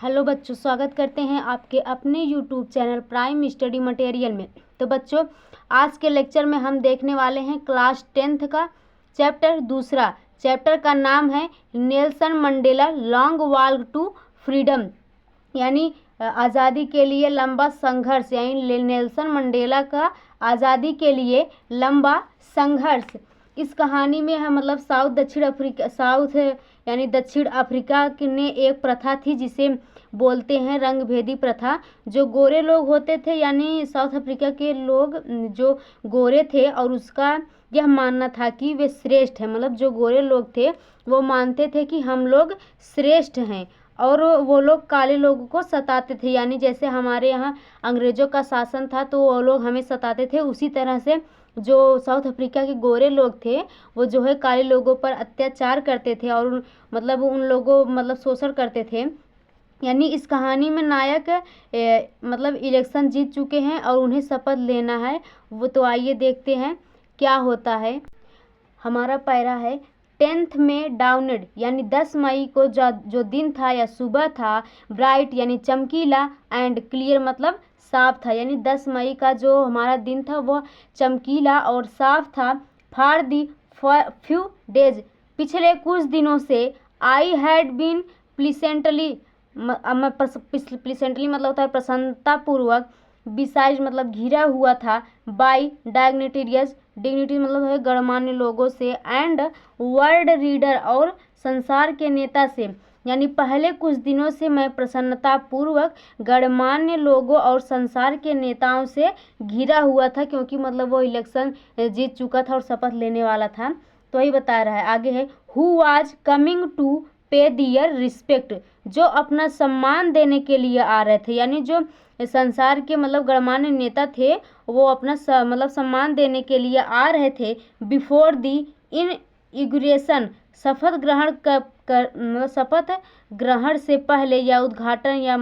Hello बच्चों, स्वागत करते हैं आपके अपने YouTube channel prime study material में। तो बच्चों, आज के लेक्चर में हम देखने वाले हैं क्लास 10th का चैप्टर दूसरा। चैप्टर का नाम है Nelson Mandela long walk to freedom, यानी आज़ादी के लिए लंबा संघर्ष, यानी नेल्सन मंडेला का आज़ादी के लिए लंबा संघर्ष। इस कहानी में हम दक्षिण अफ्रीका ने एक प्रथा थी जिसे बोलते हैं रंगभेदी प्रथा। जो गोरे लोग होते थे, यानी साउथ अफ्रीका के लोग जो गोरे थे, और उसका यह मानना था कि वे श्रेष्ठ हैं। मतलब जो गोरे लोग थे वो मानते थे कि हम लोग श्रेष्ठ हैं, और वो लोग काले लोगों को सताते थे। यानी जैसे हमारे यहाँ अंग्रेज़ों का शासन था तो वो लोग हमें सताते थे, उसी तरह से जो साउथ अफ्रीका के गोरे लोग थे वो जो है काले लोगों पर अत्याचार करते थे और उन लोगों शोषण करते थे। यानी इस कहानी में नायक इलेक्शन जीत चुके हैं और उन्हें शपथ लेना है। वो तो आइए देखते हैं क्या होता है। हमारा पैरा है 10th में डाउनेड, यानी 10 मई को जो दिन था या सुबह था, ब्राइट यानी चमकीला, एंड क्लियर मतलब साफ था। यानी 10 मई का जो हमारा दिन था वह चमकीला और साफ था। फॉर दी फ्यू डेज, पिछले कुछ दिनों से, आई हैड बीन प्लीसेंटली मतलब होता है प्रसन्नतापूर्वक, बिसाइज मतलब घिरा हुआ था, बाई डायग्निटेरियस, डिग्निटी मतलब है गणमान्य लोगों से, एंड वर्ल्ड रीडर और संसार के नेता से। यानी पहले कुछ दिनों से मैं प्रसन्नतापूर्वक गणमान्य लोगों और संसार के नेताओं से घिरा हुआ था, क्योंकि वो इलेक्शन जीत चुका था और शपथ लेने वाला था। तो वही बता रहा है। आगे है हु वाज कमिंग टू पे दियर रिस्पेक्ट, जो अपना सम्मान देने के लिए आ रहे थे। यानी जो संसार के गणमान्य नेता थे वो अपना सम्मान देने के लिए आ रहे थे। बिफोर दी इनॉग्रेशन, शपथ ग्रहण से पहले, या उद्घाटन या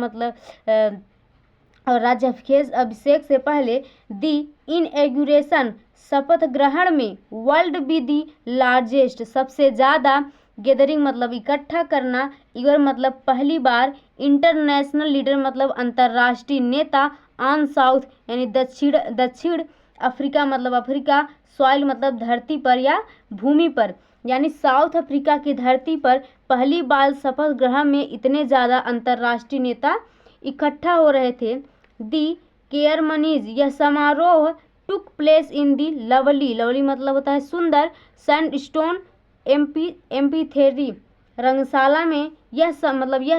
राज्याभिषेक से पहले। दी इनॉग्रेशन, शपथ ग्रहण में। वर्ल्ड बी दी लार्जेस्ट, सबसे ज़्यादा। गैदरिंग मतलब इकट्ठा करना। इवर मतलब पहली बार। इंटरनेशनल लीडर मतलब अंतर्राष्ट्रीय नेता। ऑन साउथ यानी दक्षिण अफ्रीका मतलब अफ्रीका। सॉइल मतलब धरती पर या भूमि पर, यानी साउथ अफ्रीका की धरती पर पहली बार शपथ ग्रहण में इतने ज़्यादा अंतर्राष्ट्रीय नेता इकट्ठा हो रहे थे। दी केयरमनीज, यह समारोह took place in the lovely मतलब होता है सुंदर, सैंडस्टोन एम्पीथेरी, रंगशाला में। यह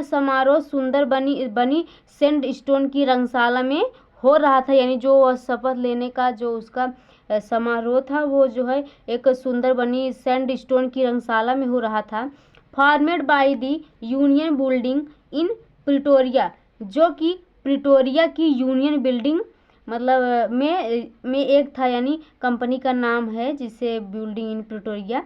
समारोह सुंदर बनी सैंडस्टोन की रंगशाला में हो रहा था। यानी जो शपथ लेने का जो उसका समारोह था वो जो है एक सुंदर बनी सैंडस्टोन की रंगशाला में हो रहा था। Formed by the union building in Pretoria, जो कि प्रिटोरिया की यूनियन बिल्डिंग में एक था। यानी कंपनी का नाम है जिसे बिल्डिंग इन प्रिटोरिया,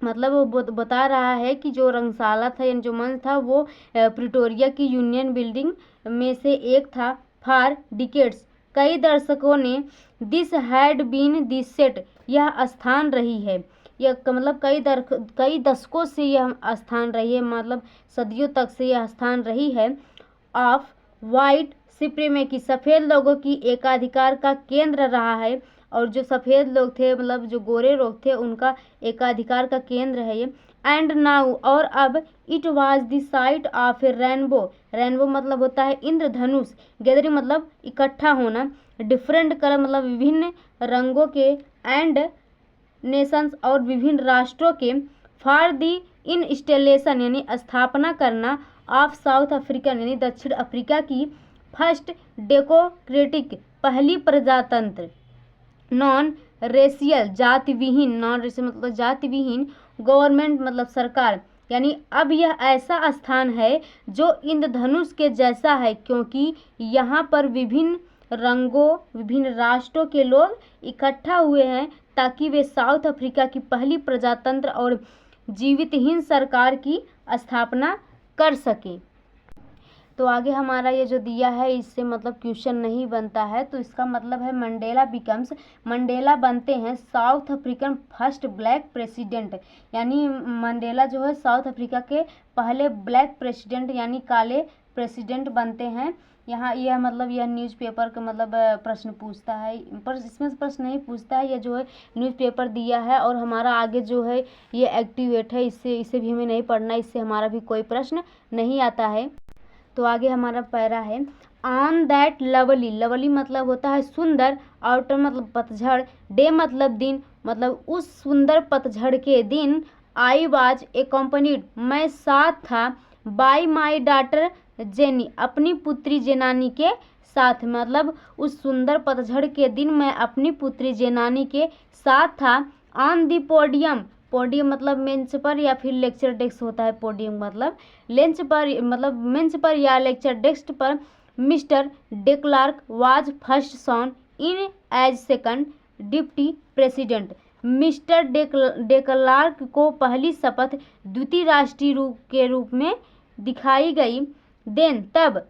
वो बता रहा है कि जो रंगशाला था यानी जो मंच था वो प्रिटोरिया की यूनियन बिल्डिंग में से एक था। फॉर डिकेड्स, कई दर्शकों ने। This had been the set, यह स्थान रही है। यह कई दशकों से यह स्थान रही है, सदियों तक से यह स्थान रही है। ऑफ वाइट सुप्रीमेसी, सफ़ेद लोगों की एकाधिकार का केंद्र रहा है। और जो सफ़ेद लोग थे जो गोरे लोग थे उनका एकाधिकार का केंद्र है ये। एंड नाउ, और अब। It was the site of A rainbow मतलब होता है इंद्रधनुष। गैदरिंग मतलब इकट्ठा होना। डिफरेंट कलर विभिन्न रंगों के। एंड नेशंस और विभिन्न राष्ट्रों के। फॉर दी इंस्टॉलेशन यानी स्थापना करना। ऑफ साउथ अफ्रीकन यानी दक्षिण अफ्रीका की फर्स्ट डेमोक्रेटिक, पहली प्रजातंत्र। नॉन रेशियल मतलब जाति विहीन। गवर्नमेंट मतलब सरकार। यानी अब यह ऐसा स्थान है जो इंद्रधनुष के जैसा है, क्योंकि यहाँ पर विभिन्न रंगों विभिन्न राष्ट्रों के लोग इकट्ठा हुए हैं ताकि वे साउथ अफ्रीका की पहली प्रजातंत्र और जीवितहीन सरकार की स्थापना कर सकें। तो आगे हमारा ये जो दिया है इससे मतलब क्वेश्चन नहीं बनता है, तो इसका मतलब है मंडेला बनते हैं south African first black president, यानी मंडेला जो है साउथ अफ्रीका के पहले ब्लैक प्रेसिडेंट यानी काले प्रेसिडेंट बनते हैं। यहाँ यह मतलब यह न्यूज़पेपर का मतलब प्रश्न पूछता है, पर इसमें प्रश्न नहीं पूछता है, यह जो है न्यूज़पेपर दिया है और हमारा आगे जो है ये एक्टिवेट है, इसे भी हमें नहीं पढ़ना, इससे हमारा भी कोई प्रश्न नहीं आता है। तो आगे हमारा पैरा है ऑन दैट लवली मतलब होता है सुंदर, आउटर मतलब पतझड़, डे मतलब दिन, मतलब उस सुंदर पतझड़ के दिन, आई वाज एक्कम्पनीड मैं साथ था, बाय माई डॉटर जेनी अपनी पुत्री जेनानी के साथ, मतलब उस सुंदर पतझड़ के दिन मैं अपनी पुत्री जेनानी के साथ था। ऑन दी पोडियम मतलब मंच पर या फिर लेक्चर डेस्क होता है, पोडियम मतलब लेंच पर मतलब मंच पर या लेक्चर डेस्क पर, Mister de Klerk was first sworn in as second deputy president, Mister de Klerk को पहली शपथ द्वितीय राष्ट्रीय के रूप में दिखाई गई। देन तब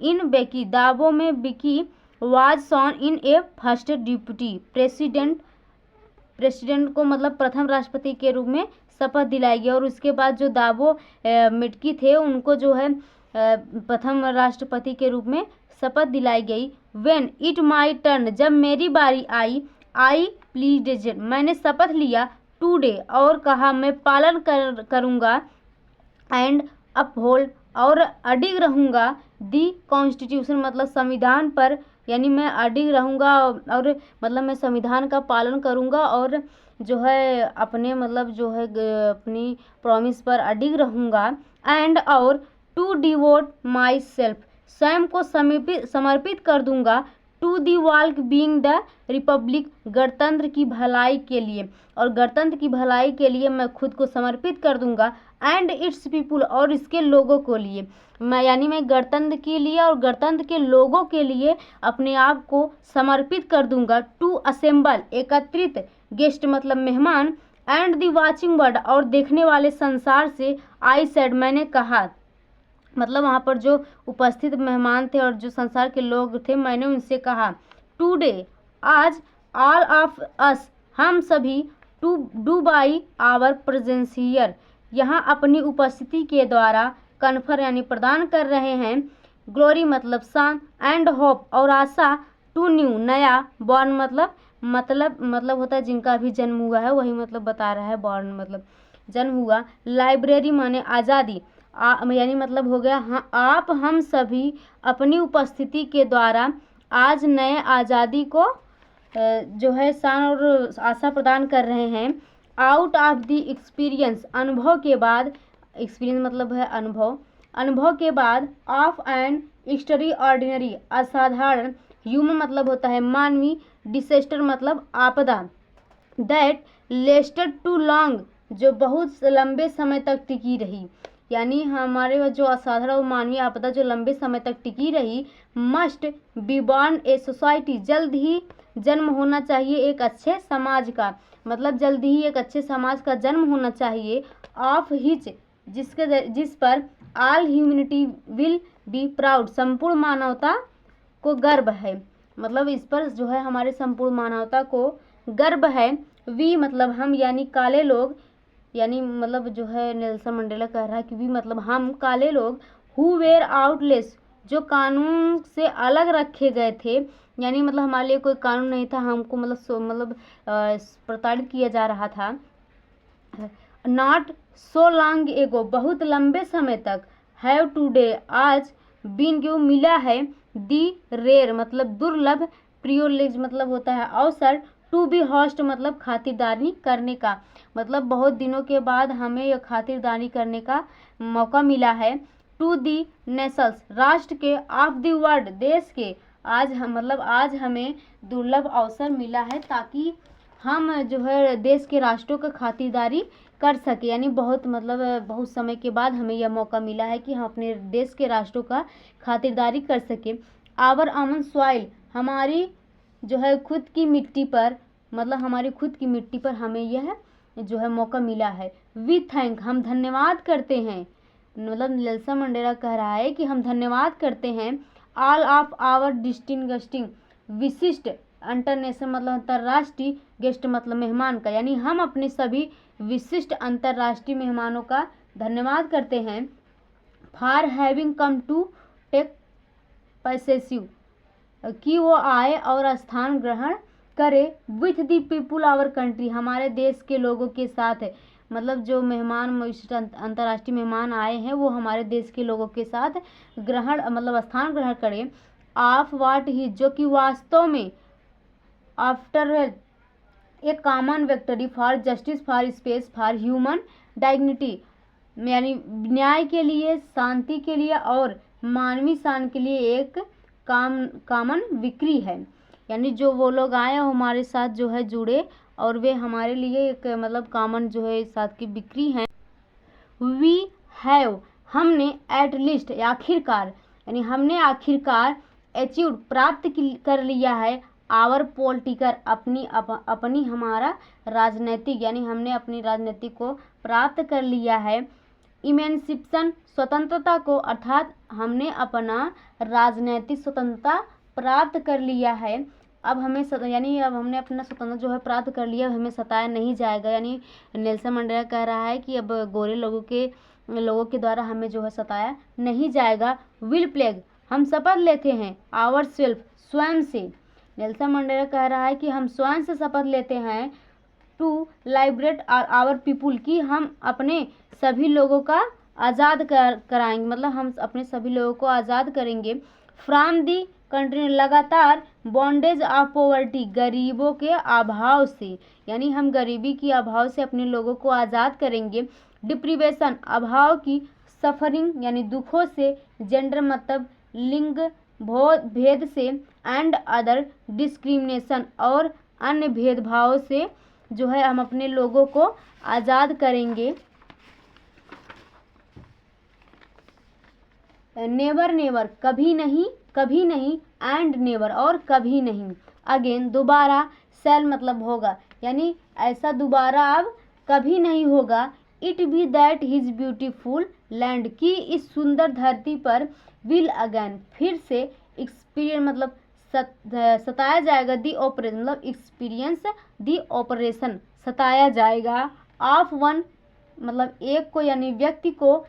इन बेकी दावों में बिकी was sworn in a first deputy president को मतलब प्रथम राष्ट्रपति के रूप में शपथ दिलाई गई, और उसके बाद जो दावो मिटकी थे उनको जो है प्रथम राष्ट्रपति के रूप में शपथ दिलाई गई। व्हेन इट माई टर्न जब मेरी बारी आई प्लीडेड मैंने शपथ लिया, टुडे और कहा मैं पालन करूँगा, एंड अपहोल्ड और अडिग रहूँगा, दी कॉन्स्टिट्यूशन मतलब संविधान पर, यानी मैं अडिग रहूँगा और मतलब मैं संविधान का पालन करूँगा और जो है अपने मतलब जो है अपनी प्रॉमिस पर अडिग रहूँगा, एंड और टू डिवोट माई सेल्फ स्वयं को समर्पित कर दूँगा, to the walk being the republic गणतंत्र की भलाई के लिए, और गणतंत्र की भलाई के लिए मैं खुद को समर्पित कर दूंगा, एंड इट्स पीपुल और इसके लोगों को लिए, मैं यानी मैं गणतंत्र के लिए और गणतंत्र के लोगों के लिए अपने आप को समर्पित कर दूंगा। टू असेंबल एकत्रित, गेस्ट मतलब मेहमान, एंड दी वाचिंग वर्ल्ड और देखने वाले संसार से, आई सेड मैंने कहा, मतलब वहाँ पर जो उपस्थित मेहमान थे और जो संसार के लोग थे मैंने उनसे कहा, टुडे आज, ऑल ऑफ अस हम सभी, to do by our presence here यहाँ अपनी उपस्थिति के द्वारा, कन्फर यानी प्रदान कर रहे हैं, ग्लोरी मतलब शान, एंड होप और आशा, टू न्यू नया, बॉर्न मतलब होता है जिनका भी जन्म हुआ है, वही मतलब बता रहा है, बॉर्न मतलब जन्म हुआ, लाइब्रेरी माने आज़ादी, यानी मतलब हो गया हाँ आप हम सभी अपनी उपस्थिति के द्वारा आज नए आज़ादी को जो है शान और आशा प्रदान कर रहे हैं। आउट ऑफ द एक्सपीरियंस अनुभव के बाद, एक्सपीरियंस मतलब है अनुभव के बाद, ऑफ एन एक्स्ट्री ऑर्डिनरी असाधारण, ह्यूमन मतलब होता है मानवी, डिसेस्टर मतलब आपदा, दैट लेस्टेड टू लॉन्ग जो बहुत लंबे समय तक टिकी रही, यानी हमारे जो असाधारण मानवीय आपदा जो लंबे समय तक टिकी रही, must be born a society जल्द ही जन्म होना चाहिए एक अच्छे समाज का, मतलब जल्द ही एक अच्छे समाज का जन्म होना चाहिए, ऑफ हिच जिस पर all humanity will be proud संपूर्ण मानवता को गर्व है, मतलब इस पर जो है हमारे संपूर्ण मानवता को गर्व है। वी मतलब हम यानी काले लोग, यानी मतलब जो है नेल्सन मंडेला कह रहा है कि वी मतलब हम काले लोग, हु वेर आउटलेस जो कानून से अलग रखे गए थे, यानी मतलब हमारे लिए कोई कानून नहीं था, हमको मतलब प्रताड़ित किया जा रहा था। नॉट सो लॉन्ग एगो बहुत लंबे समय तक, हैव टुडे आज, बीन क्यों मिला है, दी रेयर मतलब दुर्लभ, प्रियोलेज मतलब होता है अवसर, टू बी होस्ट मतलब खातिरदारी करने का, मतलब बहुत दिनों के बाद हमें यह खातिरदारी करने का मौका मिला है। टू दी नेशंस राष्ट्र के, ऑफ दी वर्ल्ड देश के, आज हम मतलब आज हमें दुर्लभ अवसर मिला है ताकि हम जो है देश के राष्ट्रों का खातिरदारी कर सके, यानी बहुत मतलब बहुत समय के बाद हमें यह मौका मिला है कि हम अपने देश के राष्ट्रों का खातिरदारी कर सके। आवर अमन सॉइल हमारी जो है खुद की मिट्टी पर, मतलब हमारी खुद की मिट्टी पर हमें यह जो है मौका मिला है। वी थैंक हम धन्यवाद करते हैं, मतलब नेल्सन मंडेला कह रहा है कि हम धन्यवाद करते हैं ऑल ऑफ आवर डिस्टिंग्विश्ड विशिष्ट इंटरनेशनल मतलब अंतर्राष्ट्रीय गेस्ट मतलब मेहमान का, यानी हम अपने सभी विशिष्ट अंतर्राष्ट्रीय मेहमानों का धन्यवाद करते हैं for having come to take possessive कि वो आए और स्थान ग्रहण करे with the people our country हमारे देश के लोगों के साथ है। मतलब जो मेहमान अंतर्राष्ट्रीय मेहमान आए हैं वो हमारे देश के लोगों के साथ ग्रहण मतलब स्थान ग्रहण करें ऑफ वाट ही जो कि वास्तव में after a common victory for justice for space for human dignity, यानी न्याय के लिए, शांति के लिए और मानवीय शान के लिए एक कॉमन विक्री है। यानी जो वो लोग आए हमारे साथ जो है जुड़े और वे हमारे लिए एक मतलब कॉमन जो है साथ की बिक्री है। वी हैव हमने एट लीस्ट आखिरकार, यानी हमने आखिरकार अचीव प्राप्त कर लिया है आवर पॉलिटिकल अपनी हमारा राजनीतिक, यानी हमने अपनी राजनीति को प्राप्त कर लिया है इमेंसिपेशन स्वतंत्रता को, अर्थात हमने अपना राजनीतिक स्वतंत्रता प्राप्त कर लिया है। अब हमें यानी अब हमने अपना स्वतंत्रता जो है प्राप्त कर लिया, हमें सताया नहीं जाएगा। यानी नेल्सन मंडेला कह रहा है कि अब गोरे लोगों के द्वारा हमें जो है सताया नहीं जाएगा। विल प्लेग हम शपथ लेते हैं आवर सेल्फ स्वयं से, नेल्सन मंडेला कह रहा है कि हम स्वयं से शपथ लेते हैं टू लाइबरेट आवर पीपुल कि हम अपने सभी लोगों का आज़ाद कराएंगे, मतलब हम अपने सभी लोगों को आज़ाद करेंगे फ्रॉम दी कंट्री लगातार बॉन्डेज ऑफ पॉवर्टी गरीबों के अभाव से, यानी हम गरीबी की अभाव से अपने लोगों को आज़ाद करेंगे। डिप्रीवेशन अभाव की, सफरिंग यानी दुखों से, जेंडर मतलब लिंग भेद से, एंड अदर डिस्क्रिमिनेशन और अन्य भेदभाव से जो है हम अपने लोगों को आज़ाद करेंगे। नेवर नेवर कभी नहीं, कभी नहीं, एंड नेवर और कभी नहीं, अगेन दोबारा, सेल मतलब होगा, यानी ऐसा दोबारा अब कभी नहीं होगा। It be that his beautiful land की इस सुंदर धरती पर विल अगेन फिर से एक्सपीरियंस मतलब सताया जाएगा दी ऑपरेशन मतलब एक्सपीरियंस दी ऑपरेशन सताया जाएगा ऑफ वन मतलब एक को यानी व्यक्ति को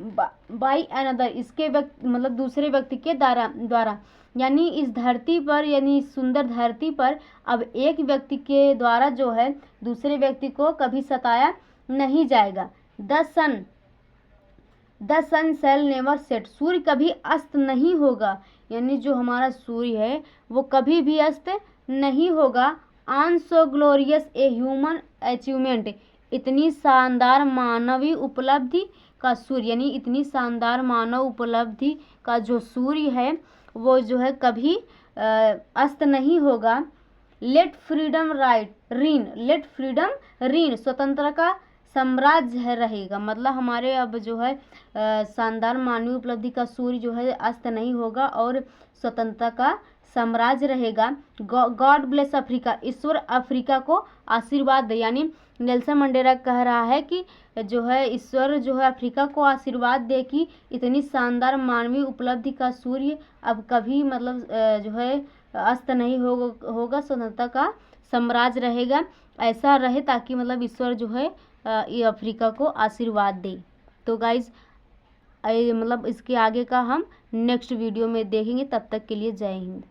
बाई अनदर इसके मतलब दूसरे व्यक्ति के द्वारा, यानी इस धरती पर यानी इस सुंदर धरती पर अब एक व्यक्ति के द्वारा जो है दूसरे व्यक्ति को कभी सताया नहीं जाएगा। The sun shall never set सूर्य कभी अस्त नहीं होगा, यानी जो हमारा सूर्य है वो कभी भी अस्त नहीं होगा। On so glorious a human achievement इतनी शानदार मानवीय उपलब्धि का सूर्य, यानी इतनी शानदार मानव उपलब्धि का जो सूर्य है वो जो है कभी अस्त नहीं होगा। लेट फ्रीडम रीन स्वतंत्रता का साम्राज्य रहेगा, मतलब हमारे अब जो है शानदार मानवीय उपलब्धि का सूर्य जो है अस्त नहीं होगा और स्वतंत्रता का साम्राज्य रहेगा। गॉड ब्लेस अफ्रीका ईश्वर अफ्रीका को आशीर्वाद दे, यानी नेल्सन मंडेला कह रहा है कि जो है ईश्वर जो है अफ्रीका को आशीर्वाद दे कि इतनी शानदार मानवीय उपलब्धि का सूर्य अब कभी मतलब जो है अस्त नहीं होगा, स्वतंत्रता का साम्राज्य रहेगा, ऐसा रहे ताकि मतलब ईश्वर जो है ये अफ्रीका को आशीर्वाद दे। तो गाइज मतलब इसके आगे का हम नेक्स्ट वीडियो में देखेंगे, तब तक के लिए जय हिंद।